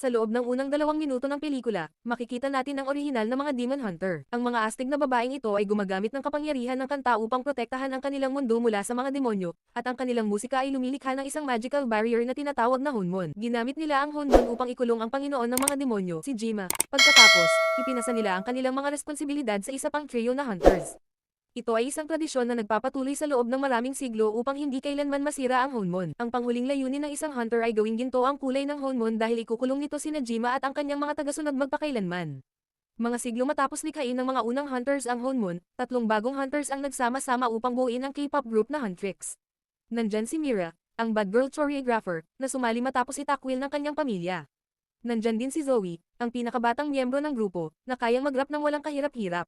Sa loob ng unang 2 minuto ng pelikula, makikita natin ang orihinal na mga Demon Hunter. Ang mga astig na babaeng ito ay gumagamit ng kapangyarihan ng kanta upang protektahan ang kanilang mundo mula sa mga demonyo, at ang kanilang musika ay lumilikha ng isang magical barrier na tinatawag na Honmon. Ginamit nila ang Honmon upang ikulong ang Panginoon ng mga demonyo, si Jima. Pagkatapos, ipinasa nila ang kanilang mga responsibilidad sa isa pang trio na hunters. Ito ay isang tradisyon na nagpapatuloy sa loob ng maraming siglo upang hindi kailanman masira ang Honmon. Ang panghuling layunin ng isang hunter ay gawing ginto ang kulay ng Honmon dahil ikukulong nito sina Jima at ang kanyang mga tagasunod magpakailanman. Mga siglo matapos likhain ng mga unang hunters ang Honmon, 3 bagong hunters ang nagsama-sama upang buuin ang K-pop group na Huntrix. Nandyan si Mira, ang bad girl choreographer, na sumali matapos itakwil ng kanyang pamilya. Nandyan din si Zoe, ang pinakabatang miyembro ng grupo, na kayang mag-rap ng walang kahirap-hirap.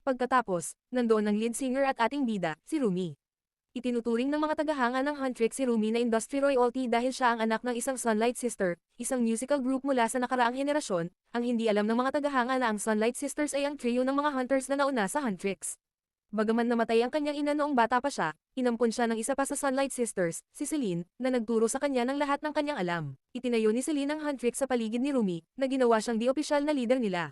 Pagkatapos, nandoon ang lead singer at ating bida, si Rumi. Itinuturing ng mga tagahanga ng Huntrix si Rumi na industry royalty dahil siya ang anak ng isang Sunlight Sister, isang musical group mula sa nakaraang henerasyon. Ang hindi alam ng mga tagahanga na ang Sunlight Sisters ay ang trio ng mga hunters na nauna sa Huntrix. Bagaman namatay ang kanyang ina noong bata pa siya, inampon siya ng isa pa sa Sunlight Sisters, si Celine, na nagturo sa kanya ng lahat ng kanyang alam. Itinayo ni Celine ang Huntrix sa paligid ni Rumi, na ginawa siyang di-opisyal na leader nila.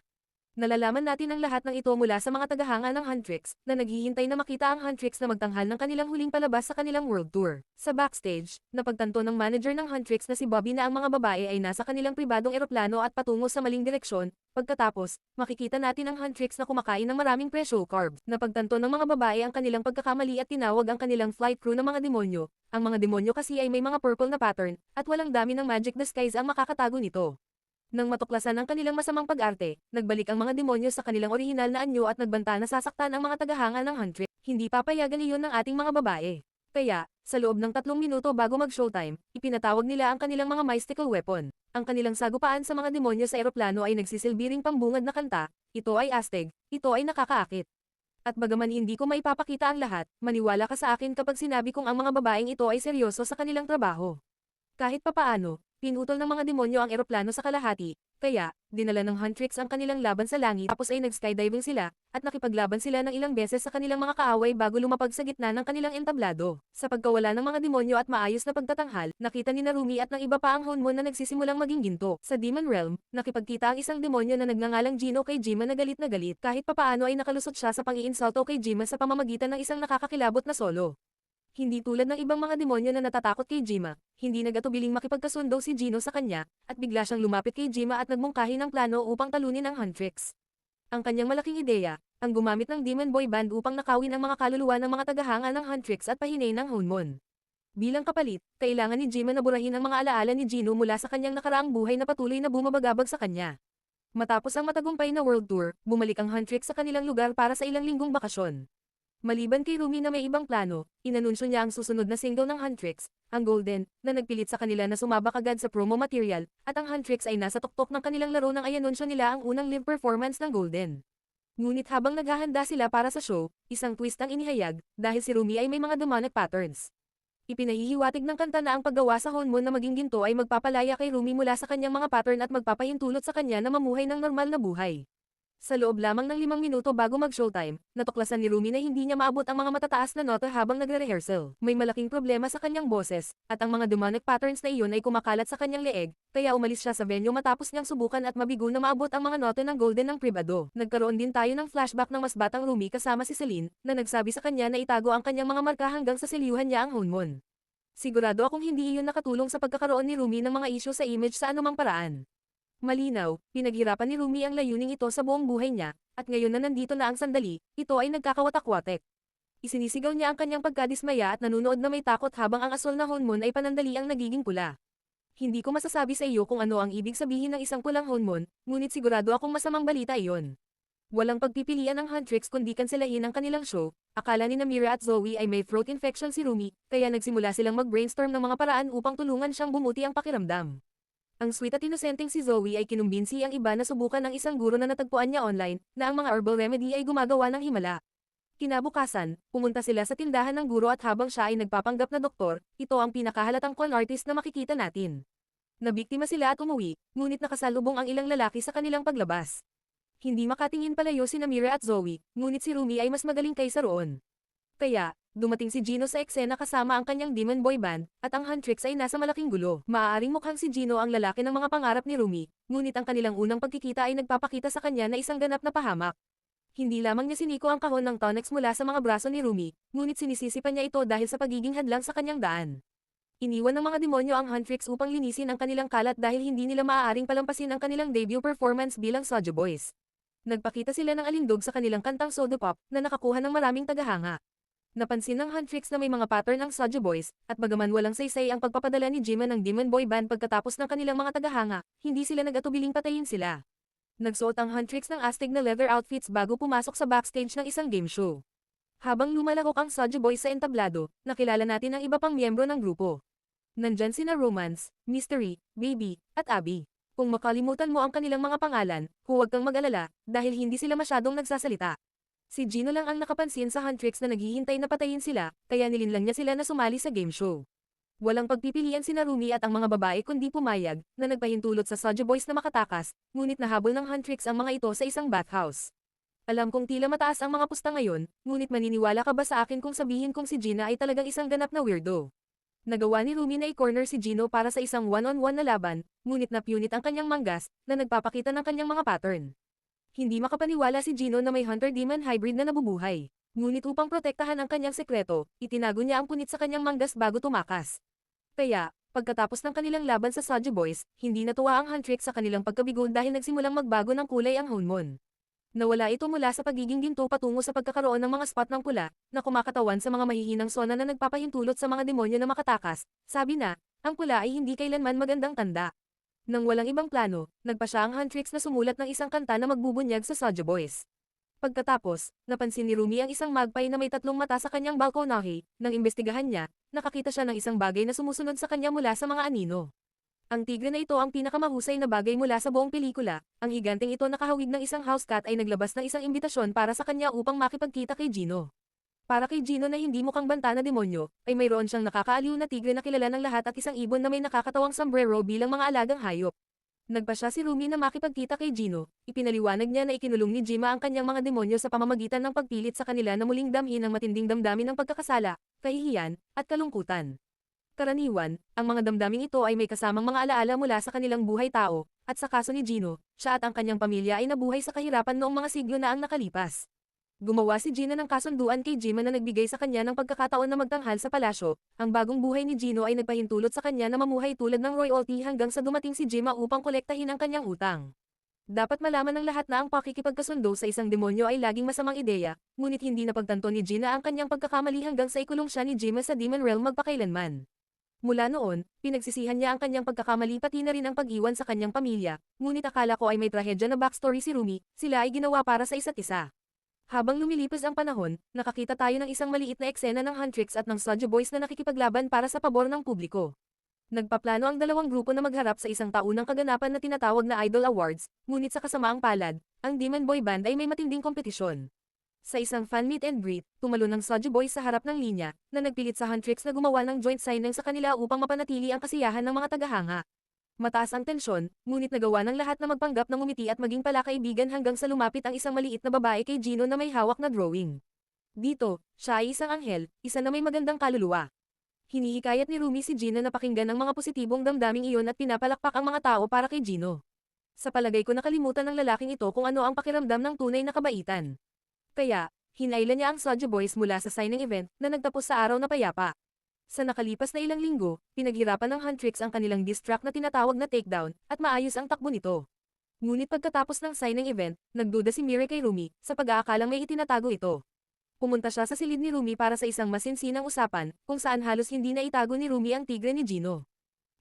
Nalalaman natin ang lahat ng ito mula sa mga tagahanga ng Huntrix, na naghihintay na makita ang Huntrix na magtanghal ng kanilang huling palabas sa kanilang world tour. Sa backstage, napagtanto ng manager ng Huntrix na si Bobby na ang mga babae ay nasa kanilang pribadong eroplano at patungo sa maling direksyon. Pagkatapos, makikita natin ang Huntrix na kumakain ng maraming presyo carbs. Napagtanto ng mga babae ang kanilang pagkakamali at tinawag ang kanilang flight crew na mga demonyo. Ang mga demonyo kasi ay may mga purple na pattern, at walang dami ng magic disguise ang makakatago nito. Nang matuklasan ang kanilang masamang pag-arte, nagbalik ang mga demonyo sa kanilang orihinal na anyo at nagbanta na sasaktan ang mga tagahanga ng Huntrix. Hindi papayagan iyon ng ating mga babae. Kaya, sa loob ng 3 minuto bago mag-showtime, ipinatawag nila ang kanilang mga mystical weapon. Ang kanilang sagupaan sa mga demonyo sa eroplano ay nagsisilbiring pambungad na kanta. Ito ay astig, ito ay nakakaakit. At bagaman hindi ko maipapakita ang lahat, maniwala ka sa akin kapag sinabi kong ang mga babaeng ito ay seryoso sa kanilang trabaho. Kahit papaano, pinutol ng mga demonyo ang eroplano sa kalahati, kaya, dinala ng Huntrix ang kanilang laban sa langit tapos ay nag-skydiving sila, at nakipaglaban sila ng ilang beses sa kanilang mga kaaway bago lumapag sa gitna ng kanilang entablado. Sa pagkawala ng mga demonyo at maayos na pagtatanghal, nakita ni Narumi at ng iba pa ang Honmon na nagsisimulang maging ginto. Sa Demon Realm, nakipagkita ang isang demonyo na nagngangalang Gino kay Jima na galit na galit. Kahit papaano ay nakalusot siya sa pang-iinsulto kay Jima sa pamamagitan ng isang nakakakilabot na solo. Hindi tulad ng ibang mga demonyo na natatakot kay Jima, hindi nag-atubiling makipagkasundo si Gino sa kanya, at bigla siyang lumapit kay Jima at nagmungkahi ng plano upang talunin ang Huntrix. Ang kanyang malaking ideya, ang gumamit ng Demon Boy Band upang nakawin ang mga kaluluwa ng mga tagahanga ng Huntrix at pahinay ng Honmon. Bilang kapalit, kailangan ni Jima na burahin ang mga alaala ni Gino mula sa kanyang nakaraang buhay na patuloy na bumabagabag sa kanya. Matapos ang matagumpay na world tour, bumalik ang Huntrix sa kanilang lugar para sa ilang linggong bakasyon. Maliban kay Rumi na may ibang plano, inanunsyo niya ang susunod na single ng Huntrix, ang Golden, na nagpilit sa kanila na sumabak agad sa promo material, at ang Huntrix ay nasa tuktok ng kanilang laro nang ayanunsyo nila ang unang live performance ng Golden. Ngunit habang naghahanda sila para sa show, isang twist ang inihayag, dahil si Rumi ay may mga demonic patterns. Ipinahihiwatig ng kanta na ang paggawa sa Honmon na maging ginto ay magpapalaya kay Rumi mula sa kanyang mga pattern at magpapahintulot sa kanya na mamuhay ng normal na buhay. Sa loob lamang ng 5 minuto bago mag-showtime, natuklasan ni Rumi na hindi niya maabot ang mga matataas na nota habang nagre-rehearsal. May malaking problema sa kanyang boses, at ang mga demonic patterns na iyon ay kumakalat sa kanyang leeg, kaya umalis siya sa venue matapos niyang subukan at mabigo na maabot ang mga note ng Golden ng pribado. Nagkaroon din tayo ng flashback ng mas batang Rumi kasama si Celine, na nagsabi sa kanya na itago ang kanyang mga marka hanggang sa siliuhan niya ang Honmon. Sigurado akong hindi iyon nakatulong sa pagkakaroon ni Rumi ng mga issue sa image sa anumang paraan. Malinaw, pinaghirapan ni Rumi ang layuning ito sa buong buhay niya, at ngayon na nandito na ang sandali, ito ay nagkakawatak-watek. Isinisigaw niya ang kanyang pagkadismaya at nanunood na may takot habang ang asol na Honmon ay panandaliang nagiging pula. Hindi ko masasabi sa iyo kung ano ang ibig sabihin ng isang pulang Honmon, ngunit sigurado akong masamang balita iyon. Walang pagpipilian ng Huntrix kundi kanselahin ang kanilang show. Akala ni Mira at Zoe ay may throat infection si Rumi, kaya nagsimula silang mag-brainstorm ng mga paraan upang tulungan siyang bumuti ang pakiramdam. Ang sweet at inosenteng si Zoe ay kinumbinsi ang iba na subukan ng isang guro na natagpuan niya online, na ang mga herbal remedy ay gumagawa ng himala. Kinabukasan, pumunta sila sa tindahan ng guro at habang siya ay nagpapanggap na doktor, ito ang pinakahalatang con artist na makikita natin. Nabiktima sila at umuwi, ngunit nakasalubong ang ilang lalaki sa kanilang paglabas. Hindi makatingin palayo si Mira at Zoe, ngunit si Rumi ay mas magaling kaysa roon. Kaya, dumating si Gino sa eksena kasama ang kanyang Demon Boy Band, at ang Huntrix ay nasa malaking gulo. Maaaring mukhang si Gino ang lalaki ng mga pangarap ni Rumi, ngunit ang kanilang unang pagkikita ay nagpapakita sa kanya na isang ganap na pahamak. Hindi lamang niya siniko ang kahon ng Tonex mula sa mga braso ni Rumi, ngunit sinisisi pa niya ito dahil sa pagiging hadlang sa kanyang daan. Iniwan ng mga demonyo ang Huntrix upang linisin ang kanilang kalat dahil hindi nila maaaring palampasin ang kanilang debut performance bilang Soju Boys. Nagpakita sila ng alindog sa kanilang kantang Soju Pop na nakakuha ng maraming tagahanga. Napansin ng Huntrix na may mga pattern ang Soju Boys, at bagaman walang saysay ang pagpapadala ni Jima ng Demon Boy Band pagkatapos ng kanilang mga tagahanga, hindi sila nag-atubiling patayin sila. Nagsuot ang Huntrix ng astig na leather outfits bago pumasok sa backstage ng isang game show. Habang lumalakok ang Soju Boys sa entablado, nakilala natin ang iba pang miyembro ng grupo. Nandyan sina Romance, Mystery, Baby, at Abby. Kung makalimutan mo ang kanilang mga pangalan, huwag kang mag-alala, dahil hindi sila masyadong nagsasalita. Si Gino lang ang nakapansin sa Huntrix na naghihintay na patayin sila, kaya nilinlang niya sila na sumali sa game show. Walang pagpipilian sina Rumi at ang mga babae kundi pumayag, na nagpahintulot sa Soju Boys na makatakas, ngunit nahabol ng Huntrix ang mga ito sa isang bathhouse. Alam kong tila mataas ang mga pusta ngayon, ngunit maniniwala ka ba sa akin kung sabihin kong si Gina ay talagang isang ganap na weirdo? Nagawa ni Rumi na i-corner si Gino para sa isang one-on-one na laban, ngunit napunit ang kanyang manggas, na nagpapakita ng kanyang mga pattern. Hindi makapaniwala si Gino na may Hunter-Demon hybrid na nabubuhay. Ngunit upang protektahan ang kanyang sekreto, itinago niya ang punit sa kanyang manggas bago tumakas. Kaya, pagkatapos ng kanilang laban sa Soju Boys, hindi natuwa ang Huntrix sa kanilang pagkabigo dahil nagsimulang magbago ng kulay ang Honmon. Nawala ito mula sa pagiging ginto patungo sa pagkakaroon ng mga spot ng pula, na kumakatawan sa mga mahihinang sona na nagpapahintulot sa mga demonyo na makatakas. Sabi na, ang pula ay hindi kailanman magandang tanda. Nang walang ibang plano, nagpa siya ang Huntrix na sumulat ng isang kanta na magbubunyag sa Soju Boys. Pagkatapos, napansin ni Rumi ang isang magpay na may 3 mata sa kanyang balkonahe. Nang imbestigahan niya, nakakita siya ng isang bagay na sumusunod sa kanya mula sa mga anino. Ang tigre na ito ang pinakamahusay na bagay mula sa buong pelikula. Ang higanteng ito nakahawig ng isang house cat ay naglabas ng isang imbitasyon para sa kanya upang makipagkita kay Gino. Para kay Gino na hindi mukhang banta na demonyo, ay mayroon siyang nakakaaliw na tigre na kilala ng lahat at isang ibon na may nakakatawang sombrero bilang mga alagang hayop. Nagpa siya si Rumi na makipagkita kay Gino, ipinaliwanag niya na ikinulong ni Jima ang kanyang mga demonyo sa pamamagitan ng pagpilit sa kanila na muling damhin ang matinding damdamin ng pagkakasala, kahihiyan, at kalungkutan. Karaniwan, ang mga damdaming ito ay may kasamang mga alaala mula sa kanilang buhay tao, at sa kaso ni Gino, siya at ang kanyang pamilya ay nabuhay sa kahirapan noong mga siglo na ang nakalipas. Gumawa si Gina ng kasunduan kay Jima na nagbigay sa kanya ng pagkakataon na magtanghal sa palasyo. Ang bagong buhay ni Gino ay nagpahintulot sa kanya na mamuhay tulad ng royalty hanggang sa dumating si Jima upang kolektahin ang kanyang utang. Dapat malaman ng lahat na ang pakikipagkasundo sa isang demonyo ay laging masamang ideya, ngunit hindi napagtanto ni Gina ang kanyang pagkakamali hanggang sa ikulong siya ni Jima sa Demon Realm magpakailanman. Mula noon, pinagsisihan niya ang kanyang pagkakamali pati na rin ang pag-iwan sa kanyang pamilya, ngunit akala ko ay may trahedya na backstory si Rumi, sila ay ginawa para sa isa't isa. Habang lumilipas ang panahon, nakakita tayo ng isang maliit na eksena ng Huntrix at ng Soju Boys na nakikipaglaban para sa pabor ng publiko. Nagpaplano ang dalawang grupo na magharap sa isang taunang kaganapan na tinatawag na Idol Awards, ngunit sa kasamaang palad, ang Demon Boy Band ay may matinding kompetisyon. Sa isang fan meet and greet, tumalo ng Soju Boys sa harap ng linya, na nagpilit sa Huntrix na gumawa ng joint signing sa kanila upang mapanatili ang kasiyahan ng mga tagahanga. Mataas ang tensyon, ngunit nagawa ng lahat na magpanggap ng umiti at maging palakaibigan hanggang sa lumapit ang isang maliit na babae kay Gino na may hawak na drawing. Dito, siya ay isang anghel, isa na may magandang kaluluwa. Hinihikayat ni Rumi si Gina na pakinggan ang mga positibong damdaming iyon at pinapalakpak ang mga tao para kay Gino. Sa palagay ko nakalimutan ng lalaking ito kung ano ang pakiramdam ng tunay na kabaitan. Kaya, hinailan niya ang Soju Boys mula sa signing event na nagtapos sa araw na payapa. Sa nakalipas na ilang linggo, pinaghirapan ng Huntrix ang kanilang diss track na tinatawag na takedown, at maayos ang takbo nito. Ngunit pagkatapos ng signing event, nagduda si Mire kay Rumi, sa pag-aakalang may itinatago ito. Pumunta siya sa silid ni Rumi para sa isang masinsinang usapan, kung saan halos hindi na itago ni Rumi ang tigre ni Gino.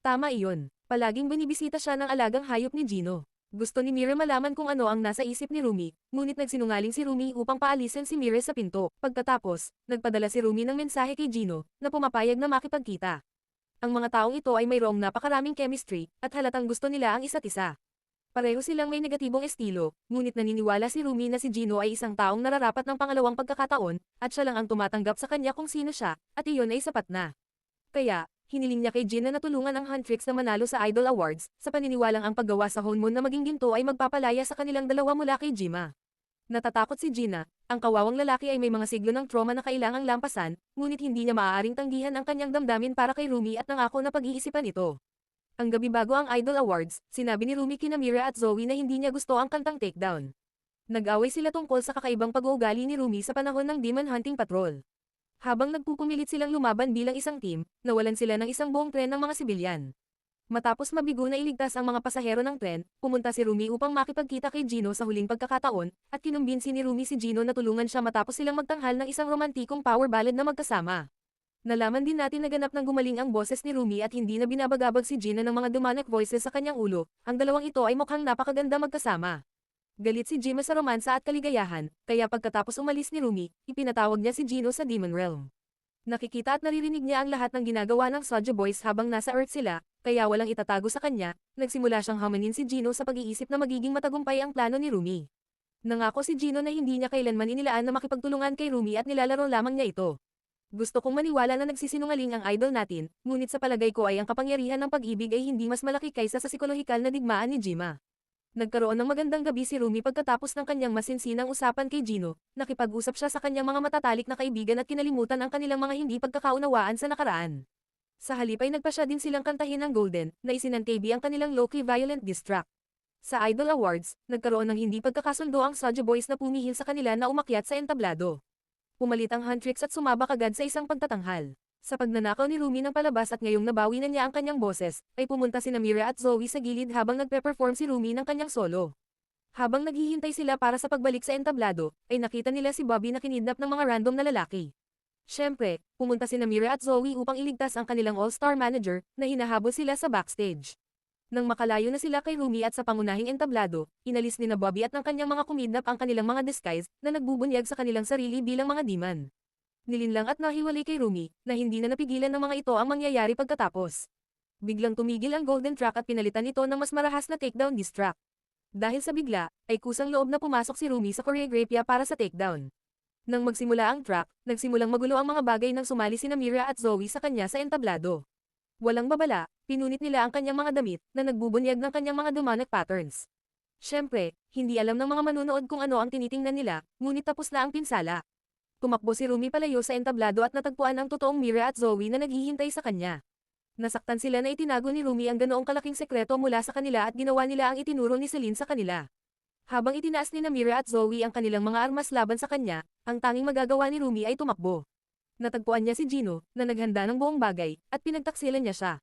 Tama iyon, palaging binibisita siya ng alagang hayop ni Gino. Gusto ni Mire malaman kung ano ang nasa isip ni Rumi, ngunit nagsinungaling si Rumi upang paalisin si Mire sa pinto. Pagkatapos, nagpadala si Rumi ng mensahe kay Gino, na pumapayag na makipagkita. Ang mga taong ito ay mayroong napakaraming chemistry, at halatang gusto nila ang isa't isa. Pareho silang may negatibong estilo, ngunit naniniwala si Rumi na si Gino ay isang taong nararapat ng pangalawang pagkakataon, at siya lang ang tumatanggap sa kanya kung sino siya, at iyon ay sapat na. Kaya, hiniling niya kay Gina na tulungan ang Huntrix na manalo sa Idol Awards, sa paniniwalang ang paggawa sa Honmon na maging ginto ay magpapalaya sa kanilang dalawa mula kay Jima. Natatakot si Gina, Ang kawawang lalaki ay may mga siglo ng trauma na kailangang lampasan, ngunit hindi niya maaaring tanggihan ang kanyang damdamin para kay Rumi at nangako na pag-iisipan ito. Ang gabi bago ang Idol Awards, sinabi ni Rumi kina Mira at Zoe na hindi niya gusto ang kantang Takedown. Nag-away sila tungkol sa kakaibang pag-uugali ni Rumi sa panahon ng Demon Hunting Patrol. Habang nagpupumilit silang lumaban bilang isang team, nawalan sila ng isang buong tren ng mga sibilyan. Matapos mabigo na iligtas ang mga pasahero ng tren, pumunta si Rumi upang makipagkita kay Gino sa huling pagkakataon, at kinumbinsi ni Rumi si Gino na tulungan siya matapos silang magtanghal ng isang romantikong power ballad na magkasama. Nalaman din natin na ganap ng gumaling ang boses ni Rumi at hindi na binabagabag si Gina ng mga demonic voices sa kanyang ulo, ang dalawang ito ay mukhang napakaganda magkasama. Galit si Jima sa romansa at kaligayahan, kaya pagkatapos umalis ni Rumi, ipinatawag niya si Gino sa Demon Realm. Nakikita at naririnig niya ang lahat ng ginagawa ng Soja Boys habang nasa Earth sila, kaya walang itatago sa kanya, nagsimula siyang hamanin si Gino sa pag-iisip na magiging matagumpay ang plano ni Rumi. Nangako si Gino na hindi niya kailanman inilaan na makipagtulungan kay Rumi at nilalaro lamang niya ito. Gusto kong maniwala na nagsisinungaling ang idol natin, ngunit sa palagay ko ay ang kapangyarihan ng pag-ibig ay hindi mas malaki kaysa sa psikolohikal na digmaan ni Jima. Nagkaroon ng magandang gabi si Rumi pagkatapos ng kanyang masinsinang usapan kay Gino, nakipag-usap siya sa kanyang mga matatalik na kaibigan at kinalimutan ang kanilang mga hindi pagkakaunawaan sa nakaraan. Sa halip ay nagpa siya din silang kantahin ng Golden, na isinantabi ang kanilang low-key violent diss track. Sa Idol Awards, nagkaroon ng hindi pagkakasundo ang Soja Boys na pumihil sa kanila na umakyat sa entablado. Pumalit ang Huntrix at sumabak agad sa isang pagtatanghal. Sa pagnanakaw ni Rumi ng palabas at ngayong nabawi na niya ang kanyang boses, ay pumunta sina Mira at Zoe sa gilid habang nagpe-perform si Rumi ng kanyang solo. Habang naghihintay sila para sa pagbalik sa entablado, ay nakita nila si Bobby na kinidnap ng mga random na lalaki. Siyempre, pumunta sina Mira at Zoe upang iligtas ang kanilang all-star manager, na hinahabol sila sa backstage. Nang makalayo na sila kay Rumi at sa pangunahing entablado, inalis ni na Bobby at ng kanyang mga kumidnap ang kanilang mga disguise, na nagbubunyag sa kanilang sarili bilang mga demon. Nilinlang at nahiwalay kay Rumi, na hindi na napigilan ng mga ito ang mangyayari pagkatapos. Biglang tumigil ang golden track at pinalitan ito ng mas marahas na takedown diss track. Dahil sa bigla, ay kusang loob na pumasok si Rumi sa choreografya para sa takedown. Nang magsimula ang track, nagsimulang magulo ang mga bagay nang sumali sina Mira at Zoe sa kanya sa entablado. Walang babala, pinunit nila ang kanyang mga damit, na nagbubunyag ng kanyang mga demonic patterns. Siyempre, hindi alam ng mga manunood kung ano ang tinitingnan nila, ngunit tapos na ang pinsala. Tumakbo si Rumi palayo sa entablado at natagpuan ang totoong Mira at Zoe na naghihintay sa kanya. Nasaktan sila na itinago ni Rumi ang ganoong kalaking sekreto mula sa kanila at ginawa nila ang itinuro ni Celine sa kanila. Habang itinaas ni Mira at Zoe ang kanilang mga armas laban sa kanya, ang tanging magagawa ni Rumi ay tumakbo. Natagpuan niya si Gino, na naghanda ng buong bagay, at pinagtaksilan niya siya.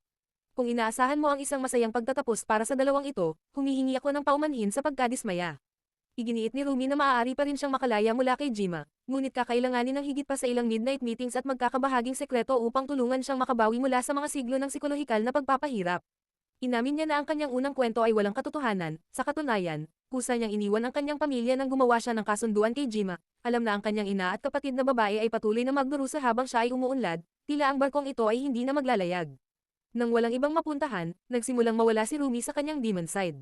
Kung inaasahan mo ang isang masayang pagtatapos para sa dalawang ito, humihingi ako ng paumanhin sa pagkadismaya. Iginiit ni Rumi na maaari pa rin siyang makalaya mula kay Jima, ngunit kakailanganin ng higit pa sa ilang midnight meetings at magkakabahaging sekreto upang tulungan siyang makabawi mula sa mga siglo ng psikolohikal na pagpapahirap. Inamin niya na ang kanyang unang kwento ay walang katotohanan, sa katunayan, kusa niyang iniwan ang kanyang pamilya nang gumawa siya ng kasunduan kay Jima, alam na ang kanyang ina at kapatid na babae ay patuloy na magdurusa habang siya ay umuunlad, tila ang barkong ito ay hindi na maglalayag. Nang walang ibang mapuntahan, nagsimulang mawala si Rumi sa kanyang demon side.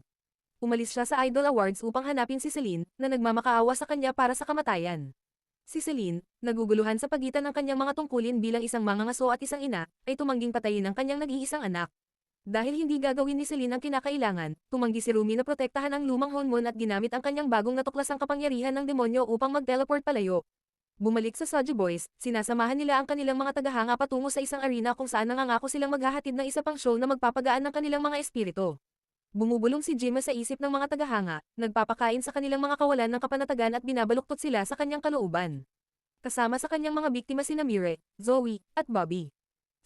Umalis siya sa Idol Awards upang hanapin si Celine, na nagmamakaawa sa kanya para sa kamatayan. Si Celine, naguguluhan sa pagitan ng kanyang mga tungkulin bilang isang mangangaso at isang ina, ay tumangging patayin ang kanyang nag-iisang anak. Dahil hindi gagawin ni Celine ang kinakailangan, tumanggi si Rumi na protektahan ang lumang Honmon at ginamit ang kanyang bagong natuklasang kapangyarihan ng demonyo upang mag-teleport palayo. Bumalik sa Soja Boys, sinasamahan nila ang kanilang mga tagahanga patungo sa isang arena kung saan nangangako silang maghahatid ng isa pang show na magpapagaan ng kanilang mga espiritu. Bumubulong si Jima sa isip ng mga tagahanga, nagpapakain sa kanilang mga kawalan ng kapanatagan at binabaluktot sila sa kanyang kalooban. Kasama sa kanyang mga biktima sina Mire, Zoe, at Bobby.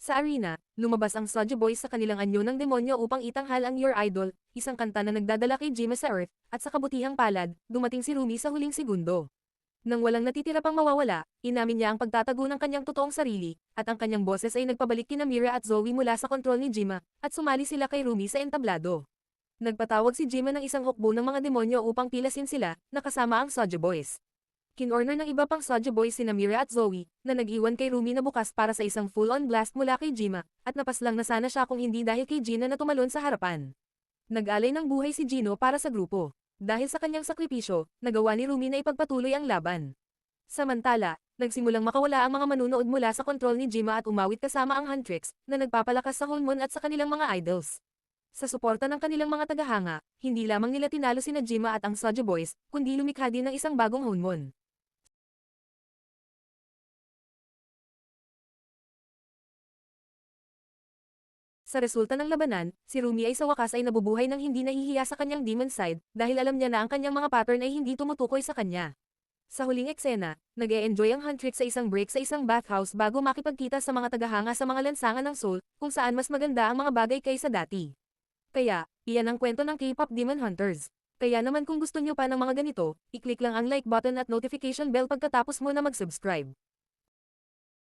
Sa arena, lumabas ang Soja Boys sa kanilang anyo ng demonyo upang itanghal ang Your Idol, isang kanta na nagdadala kay Jima sa Earth, at sa kabutihang palad, dumating si Rumi sa huling segundo. Nang walang natitira pang mawawala, inamin niya ang pagtatago ng kanyang totoong sarili, at ang kanyang boses ay nagpabalik kina Mira at Zoe mula sa kontrol ni Jima, at sumali sila kay Rumi sa entablado. Nagpatawag si Jima ng isang hukbo ng mga demonyo upang pilasin sila, nakasama ang Soja Boys. Kinorner ng iba pang Soja Boys sina Mira at Zoe, na nag-iwan kay Rumi na bukas para sa isang full-on blast mula kay Jima, at napaslang na sana siya kung hindi dahil kay Gina na tumalon sa harapan. Nag-alay ng buhay si Gino para sa grupo. Dahil sa kanyang sakripisyo, nagawa ni Rumi na ipagpatuloy ang laban. Samantala, nagsimulang makawala ang mga manunood mula sa kontrol ni Jima at umawit kasama ang Huntrix, na nagpapalakas sa Honmon at sa kanilang mga idols. Sa suporta ng kanilang mga tagahanga, hindi lamang nila tinalo sina Jima at ang Soja Boys, kundi lumikha din ng isang bagong Honmon. Sa resulta ng labanan, si Rumi ay sa wakas ay nabubuhay ng hindi nahihiya sa kanyang demon side, dahil alam niya na ang kanyang mga pattern ay hindi tumutukoy sa kanya. Sa huling eksena, nag-e-enjoy ang Huntrix sa isang break sa isang bathhouse bago makipagkita sa mga tagahanga sa mga lansangan ng Soul, kung saan mas maganda ang mga bagay kaysa dati. Kaya, iyan ang kwento ng K-pop Demon Hunters. Kaya naman kung gusto nyo pa ng mga ganito, i-click lang ang like button at notification bell pagkatapos mo na mag-subscribe.